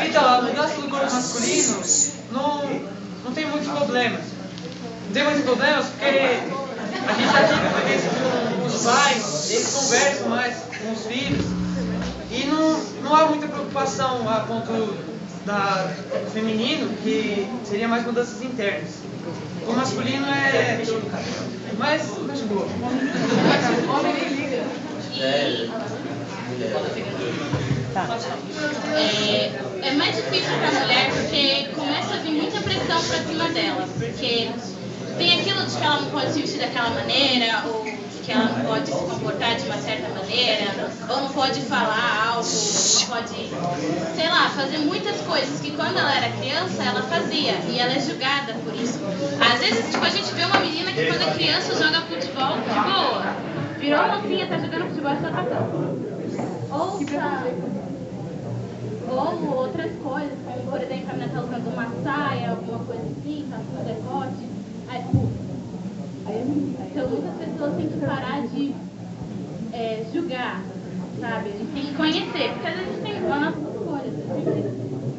Então, a mudança do corpo masculino não tem muitos problemas. Não tem muitos problemas porque a gente já tem com os pais, eles conversam mais com os filhos e não há muita preocupação a ponto do feminino, que seria mais mudanças internas. O masculino é mais de boa. Homem nem liga. É mais difícil para a mulher porque começa a vir muita pressão para cima dela, porque tem aquilo de que ela não pode se vestir daquela maneira, ou de que ela não pode se comportar de uma certa maneira, ou não pode falar algo, não pode, sei lá, fazer muitas coisas que quando ela era criança ela fazia, e ela é julgada por isso. Às vezes, tipo, a gente vê uma menina que quando é criança joga futebol de boa, virou mocinha, tá jogando futebol e só atacando. Ou outras coisas, como por exemplo a menina tá usando uma saia, alguma coisa assim, tá com decote, aí expulsa. Então muitas pessoas têm que parar de julgar, sabe? A gente tem que conhecer, porque às vezes a gente tem a nossa escolha, a gente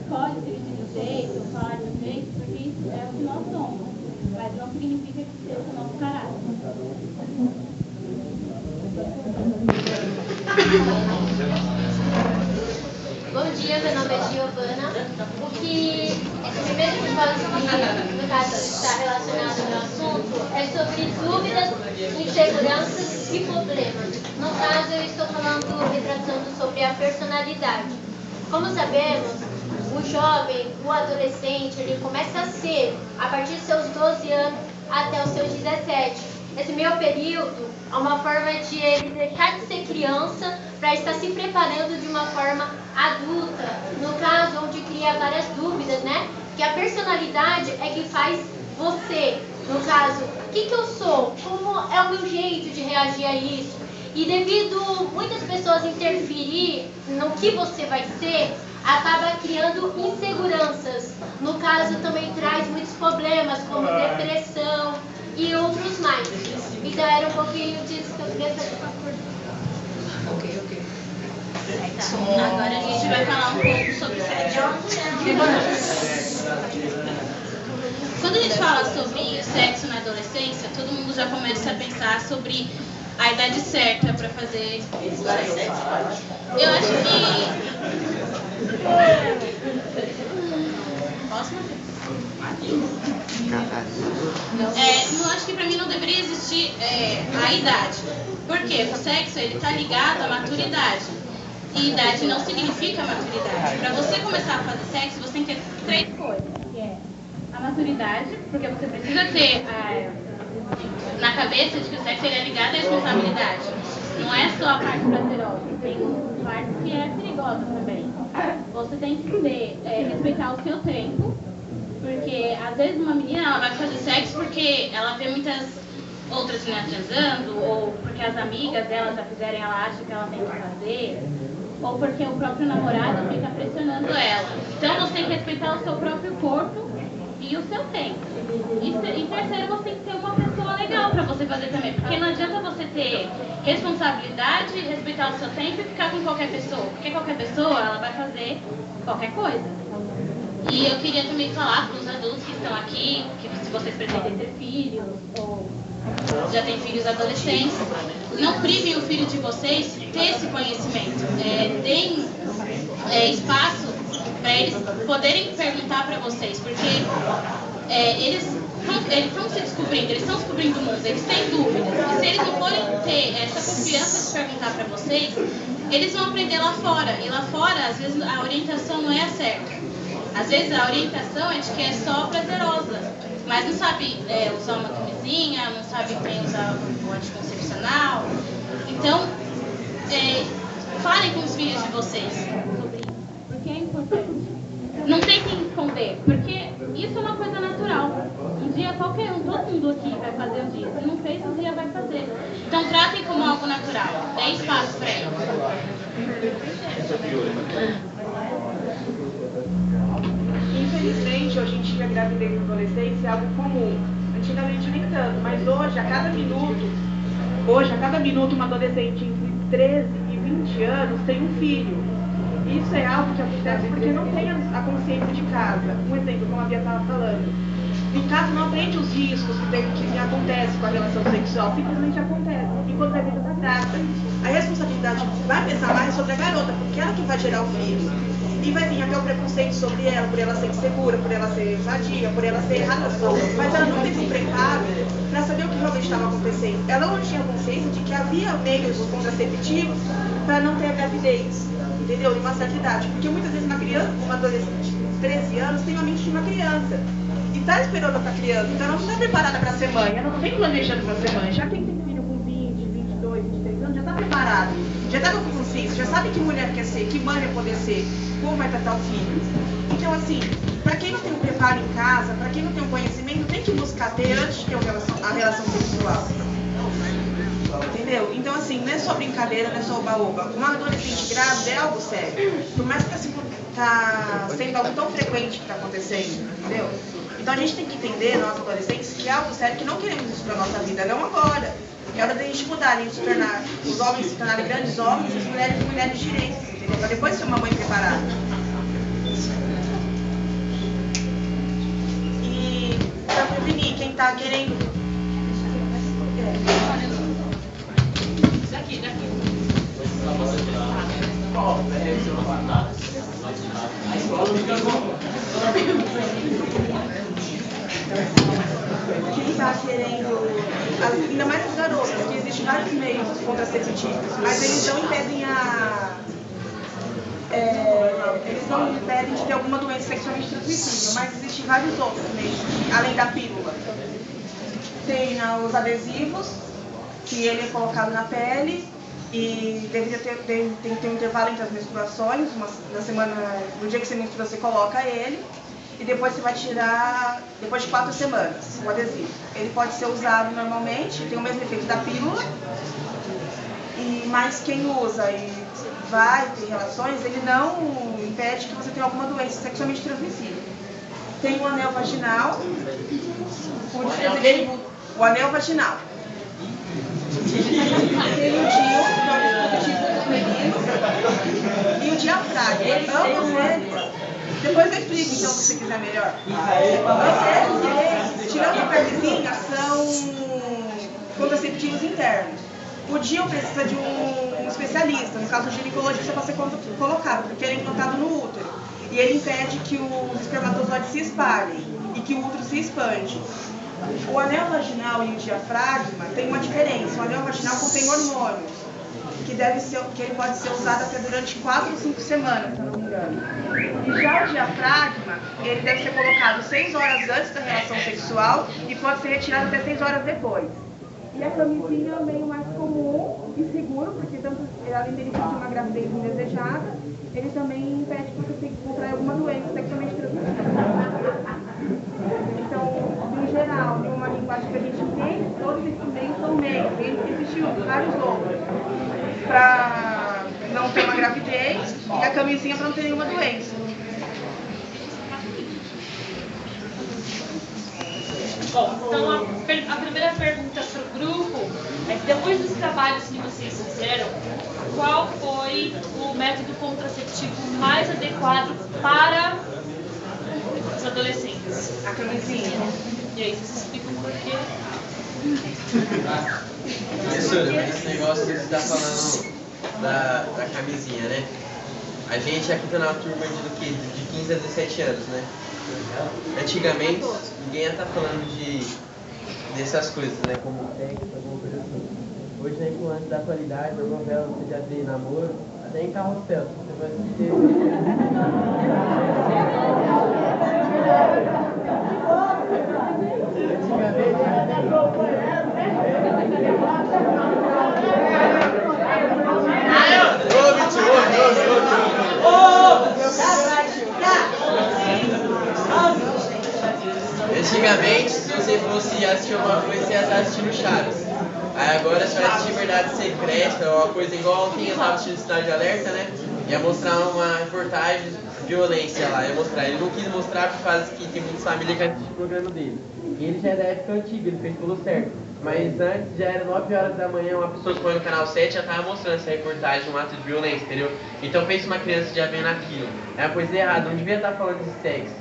escolhe se vestir de um jeito, falar de um jeito, porque isso é o que nós somos, mas não significa que seja o nosso caráter. Bom dia, meu nome é Giovana. O que esse primeiro episódio, que no caso está relacionado ao assunto, é sobre dúvidas, inseguranças e problemas. No caso, eu estou retratando sobre a personalidade. Como sabemos, o jovem, o adolescente, ele começa a ser a partir dos seus 12 anos até os seus 17. Esse meu período é uma forma de ele deixar de ser criança para estar se preparando de uma forma adulta, no caso onde cria várias dúvidas, né? Que a personalidade é que faz você, no caso, o que eu sou, como é o meu jeito de reagir a isso. E devido muitas pessoas interferir no que você vai ser, acaba criando inseguranças. No caso, também traz muitos problemas, como depressão e outros mais. Então era um pouquinho disso que eu queria saber. Ok. Tá. Agora a gente vai falar um pouco sobre sexo. Quando a gente fala sobre sexo na adolescência, todo mundo já começa a pensar sobre a idade certa para fazer sexo. Eu acho que... Posso, Matheus? Não acho que pra mim não deveria existir a idade. Porque o sexo ele tá ligado à maturidade. E idade não significa maturidade. Para você começar a fazer sexo, você tem que ter 3 coisas. Que é a maturidade, porque você precisa ter na cabeça de que o sexo ele é ligado à responsabilidade. Não é só a parte prazerosa, tem parte que é perigosa também. Você tem que respeitar o seu tempo. Porque às vezes uma menina ela vai fazer sexo porque ela vê muitas outras meninas transando, ou porque as amigas dela já fizeram e ela acha que ela tem que fazer, ou porque o próprio namorado fica pressionando ela. Então você tem que respeitar o seu próprio corpo e o seu tempo. E terceiro, você tem que ter uma pessoa legal pra você fazer também. Porque não adianta você ter responsabilidade, respeitar o seu tempo e ficar com qualquer pessoa. Porque qualquer pessoa ela vai fazer qualquer coisa. E eu queria também falar para os adultos que estão aqui, que se vocês pretendem ter filhos, ou já têm filhos adolescentes, não privem o filho de vocês de ter esse conhecimento. Deem espaço para eles poderem perguntar para vocês, porque eles estão se descobrindo, eles estão descobrindo o mundo, eles têm dúvidas. E se eles não forem ter essa confiança de perguntar para vocês, eles vão aprender lá fora. E lá fora, às vezes, a orientação não é a certa. Às vezes a orientação é de que é só prazerosa, mas não sabe usar uma camisinha, não sabe bem usar o anticoncepcional. Então, falem com os filhos de vocês sobre isso, porque é importante. Não tentem esconder, porque isso é uma coisa natural. Um dia qualquer um, todo mundo aqui vai fazer um dia. Se não fez, um dia vai fazer. Então tratem como algo natural. Dê espaço para eles. Infelizmente, hoje em dia, a gravidez na adolescência é algo comum. Antigamente nem tanto, mas hoje, a cada minuto, uma adolescente entre 13 e 20 anos tem um filho. Isso é algo que acontece porque não tem a consciência de casa. Um exemplo, como a Bia estava falando. Em casa não aprende os riscos que acontecem com a relação sexual, simplesmente acontece. Enquanto vai dentro da casa, a responsabilidade vai pesar mais sobre a garota, porque ela que vai gerar o filho. E vai vir até o preconceito sobre ela, por ela ser insegura, por ela ser vadia, por ela ser errada. Mas ela não teve um preparo para saber o que realmente estava acontecendo. Ela não tinha consciência de que havia meios contraceptivos para não ter a gravidez, entendeu? Em uma certa idade. Porque muitas vezes uma criança, uma adolescente de 13 anos, tem a mente de uma criança. E está esperando essa criança, então ela não está preparada para ser mãe. Ela não vem planejando para ser mãe. Já quem tem filho com 20, 22, 23 anos, já está preparado. Já está com consciência, já sabe que mulher quer ser, que mãe vai poder ser, como vai tratar o filho. Então, assim, para quem não tem um preparo em casa, para quem não tem um conhecimento, tem que buscar ter antes de ter a relação sexual. Entendeu? Então, assim, não é só brincadeira, não é só oba-oba. Uma adolescente grávida é algo sério. Por mais que está sendo algo tão frequente que está acontecendo, entendeu? Então a gente tem que entender, nós adolescentes, que é algo sério, que não queremos isso para a nossa vida, não agora. É hora da gente mudar, de se tornar, os homens se tornarem grandes homens e as mulheres direitos, entendeu? Para depois ser uma mãe preparada. E para prevenir quem está querendo... Daqui. Quem está querendo, ainda mais as garotas, que existem vários meios contraceptivos, mas eles não impedem eles não impedem de ter alguma doença sexualmente transmissível, mas existem vários outros meios, além da pílula. Tem os adesivos, que ele é colocado na pele e tem que ter um intervalo entre as menstruações, na semana, no dia que você menstrua você coloca ele. E depois você vai tirar, depois de 4 semanas, o adesivo. Ele pode ser usado normalmente, tem o mesmo efeito da pílula, mas quem usa e vai ter relações, ele não impede que você tenha alguma doença sexualmente transmissível. Tem o anel vaginal, o anel vaginal. Tem o DIU, que é o dispositivo feminino, e o diafragma. Ambos eles. Depois eu explico, então, se você quiser melhor. Tirando a pernezinha, são contraceptivos internos. O DIU precisa de um especialista, no caso o ginecologista, para ser colocado, porque ele é implantado no útero. E ele impede que os espermatozoides se espalhem e que o útero se expande. O anel vaginal e o diafragma tem uma diferença. O anel vaginal contém hormônios, que ele pode ser usado até durante 4 ou 5 semanas, se eu não me engano. E já o diafragma, ele deve ser colocado 6 horas antes da relação sexual e pode ser retirado até 6 horas depois. E a camisinha é o meio mais comum e seguro, porque tanto além dele impedir uma gravidez indesejada, ele também impede que você tenha que contrair alguma doença sexualmente transmissível. Então, em geral, em uma linguagem que a gente entende, todos esses meios são meios. Existem vários outros para não ter uma gravidez e a camisinha para não ter nenhuma doença. Bom, então a primeira pergunta para o grupo é que depois dos trabalhos que vocês fizeram, qual foi o método contraceptivo mais adequado para os adolescentes? A camisinha. E aí vocês explicam por quê? Professora, esse negócio que você está falando da camisinha, né? A gente aqui tá na turma de 15 a 17 anos, né? Antigamente, ninguém ia estar falando dessas coisas, né? Como sexo, alguma coisa assim. Hoje, na influência da atualidade, na novela você já tem namoro, até em carrossel. Você vai assistir. Antigamente, se você fosse assistir alguma coisa, você ia estar assistindo Chaves. Aí agora você vai assistir Verdade Secreta, ou uma coisa igual ontem eu estava assistindo Cidade de Alerta, né? Ia mostrar uma reportagem de violência lá, ia mostrar. Ele não quis mostrar por causa que tem muitas famílias que assistem o programa dele. E ele já é da época antiga, ele fez pelo certo. Mas antes, já era 9 horas da manhã, uma pessoa que foi no canal 7 já estava mostrando essa reportagem, um ato de violência, entendeu? Então pensa uma criança já vendo aquilo. É uma coisa errada, não devia estar falando de sexo,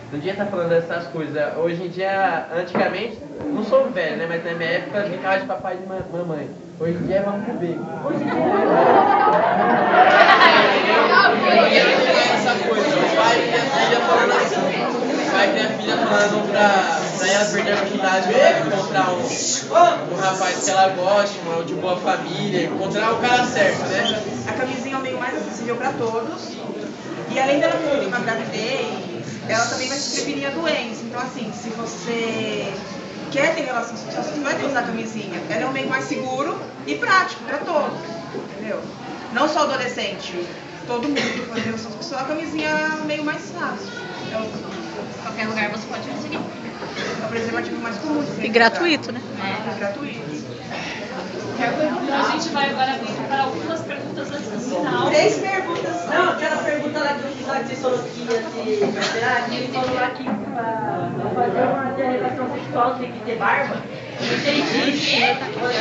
não devia estar falando dessas coisas. Hoje em dia, antigamente, não sou velho, né? Mas na minha época ficava de papai e de mamãe. Hoje em dia vamos pro beco. Hoje em dia essa coisa, o pai e a filha falando assim. O pai e a filha falando pra ela perder a virgindade, encontrar um rapaz que ela goste, um de boa família, encontrar o cara certo, né? A camisinha é o meio mais acessível para todos. E além dela prevenir uma gravidez, ela também vai te prevenir a doença. Então, assim, se você quer ter relação sexual, você vai ter que usar a camisinha. Ela é um meio mais seguro e prático para todos, entendeu? Não só adolescente, todo mundo que for ter relação sexual, a camisinha é o meio mais fácil. Qualquer lugar você pode conseguir. É o preservativo mais comum. E gratuito, né? É gratuito. A gente vai agora para algumas perguntas antes do final. 3 perguntas. Não, aquela pergunta lá que eu fiz lá que vocês falaram que ia se carterar, que ele falou lá que pra fazer uma relação sexual tem que ter barba. Não entendi.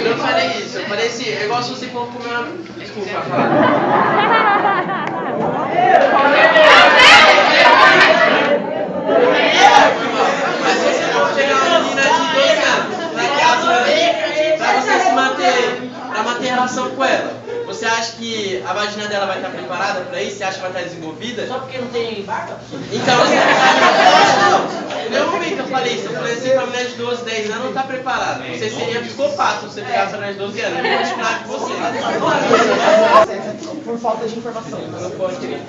Eu não falei isso, eu falei assim, é igual se você for comer uma... Desculpa, fala. Mas se você for pegar uma menina de 12 anos na casa pra você se manter, pra manter relação com ela, você acha que a vagina dela vai estar preparada pra isso? Você acha que vai estar desenvolvida? Só porque não tem barba? Então você não. Em nenhum momento eu falei isso. Eu falei assim, pra mulher de 12, 10 anos não tá preparada. Você seria psicopata se você pegasse a mulher de 12 anos. Eu vou continuar com você. Por falta de informação. Não pode crer.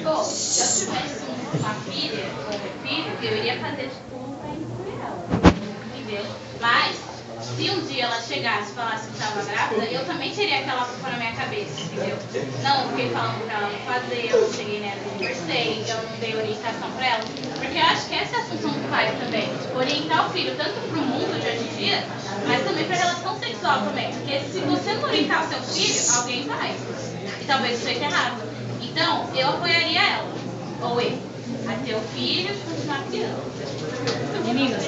Bom, se eu tivesse uma filha ou um filho, eu iria fazer de tudo pra incluir ela. Entendeu? Mas, se um dia ela chegasse e falasse que estava grávida, eu também teria aquela culpa na minha cabeça, entendeu? Não, eu fiquei falando pra ela não fazer, eu não cheguei nela e conversei, eu não dei orientação pra ela. Porque eu acho que essa é a função do pai também. Orientar o filho tanto pro mundo de hoje em dia, mas também pra relação sexual também. Porque se você não orientar o seu filho, alguém vai. E talvez isso seja errado. Então, eu apoiaria ela, ou ele, a ter o filho e continuar criando. Meninas,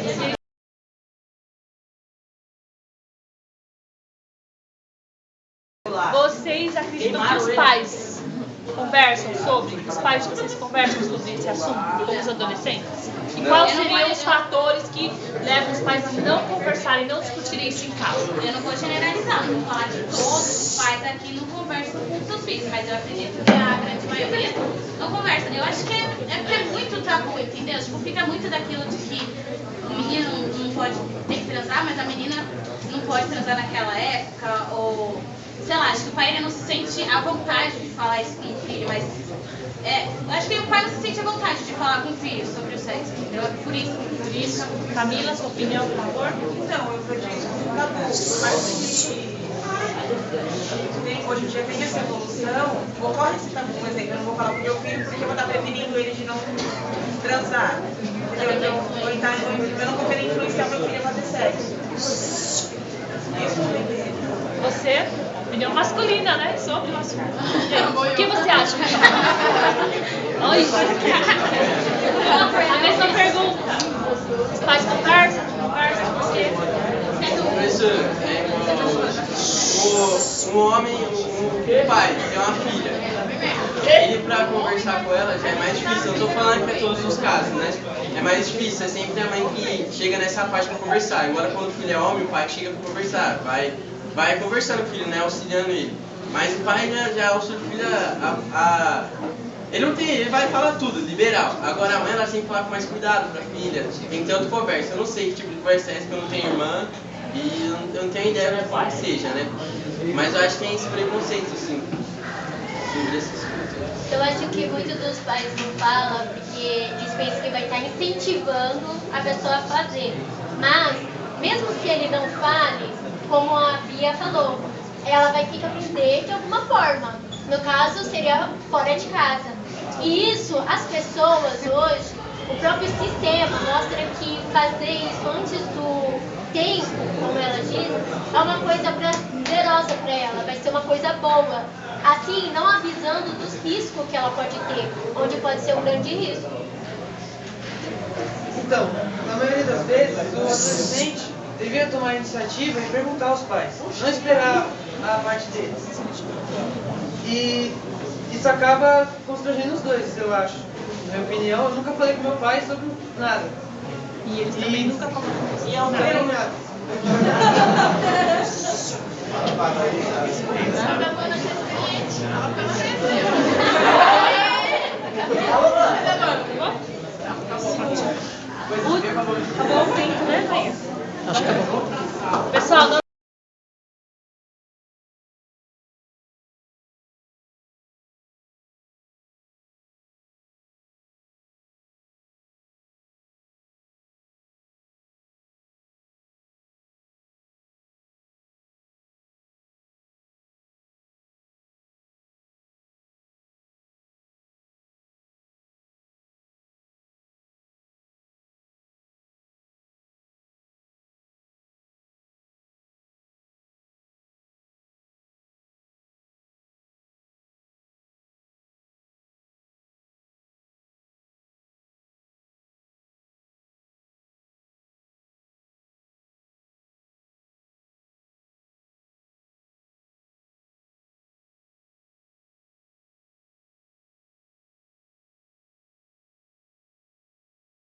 vocês acreditam que os pais conversam sobre, os pais de vocês conversam sobre esse assunto com os adolescentes? E quais seriam os fatores que levam os pais a não conversarem, não discutirem isso em casa? Eu não vou generalizar, não vou falar que todos os pais aqui não conversam com seus filhos, mas eu acredito que a grande maioria não conversa. Eu acho que é porque é muito tabu, entendeu? Tipo, fica muito daquilo de que o menino não pode ter que transar, mas a menina não pode transar naquela época, ou sei lá, acho que o pai ainda não se sente à vontade de falar isso com o filho, mas acho que o pai não se sente à vontade de falar com o filho sobre o sexo, entendeu? Por isso. Camila, sua opinião, por favor? Então, eu vejo isso como tabu, mas hoje em dia tem essa evolução, ocorre esse tabu, por exemplo, eu não vou falar com meu filho porque eu vou estar prevenindo ele de não transar. Entendeu? Eu não vou querer influenciar meu filho a fazer sexo. Isso eu entendi. Você, opinião masculina, né? Sobre o assunto. O que você acha? Oi. A mesma pergunta. Os pais conversam com você? Professor, um homem, um pai tem uma filha. Ele pra conversar com ela já é mais difícil. Eu não tô falando que é todos os casos, né? É mais difícil, é sempre a mãe que chega nessa parte pra conversar. Agora quando o filho é homem, o pai chega pra conversar. Vai conversando com o filho, né? Auxiliando ele. Mas o pai já auxilia o filho ele não tem, ele vai falar tudo, liberal. Agora a mãe ela tem que falar com mais cuidado pra filha. Tem que ter outra conversa. Eu não sei que tipo de conversa é essa, porque eu não tenho irmã e eu não tenho ideia do que seja, né? Mas eu acho que tem esse preconceito, assim, sobre essas coisas. Eu acho que muitos dos pais não falam porque eles pensam que vai estar incentivando a pessoa a fazer. Mas, mesmo se ele não fale, como a Bia falou, ela vai ter que aprender de alguma forma. No caso, seria fora de casa. E isso, as pessoas hoje, o próprio sistema mostra que fazer isso antes do tempo, como ela diz, é uma coisa prazerosa para ela, vai ser uma coisa boa. Assim, não avisando dos riscos que ela pode ter, onde pode ser um grande risco. Então, na maioria das vezes, o adolescente devia tomar a iniciativa e perguntar aos pais, não esperar a parte deles. E isso acaba constrangendo os dois, eu acho. Na minha opinião, eu nunca falei com meu pai sobre nada. E eles também nunca falaram com você. E eu não falei nada. Acabou o tempo, né, mãe? Acho que acabou. Pessoal,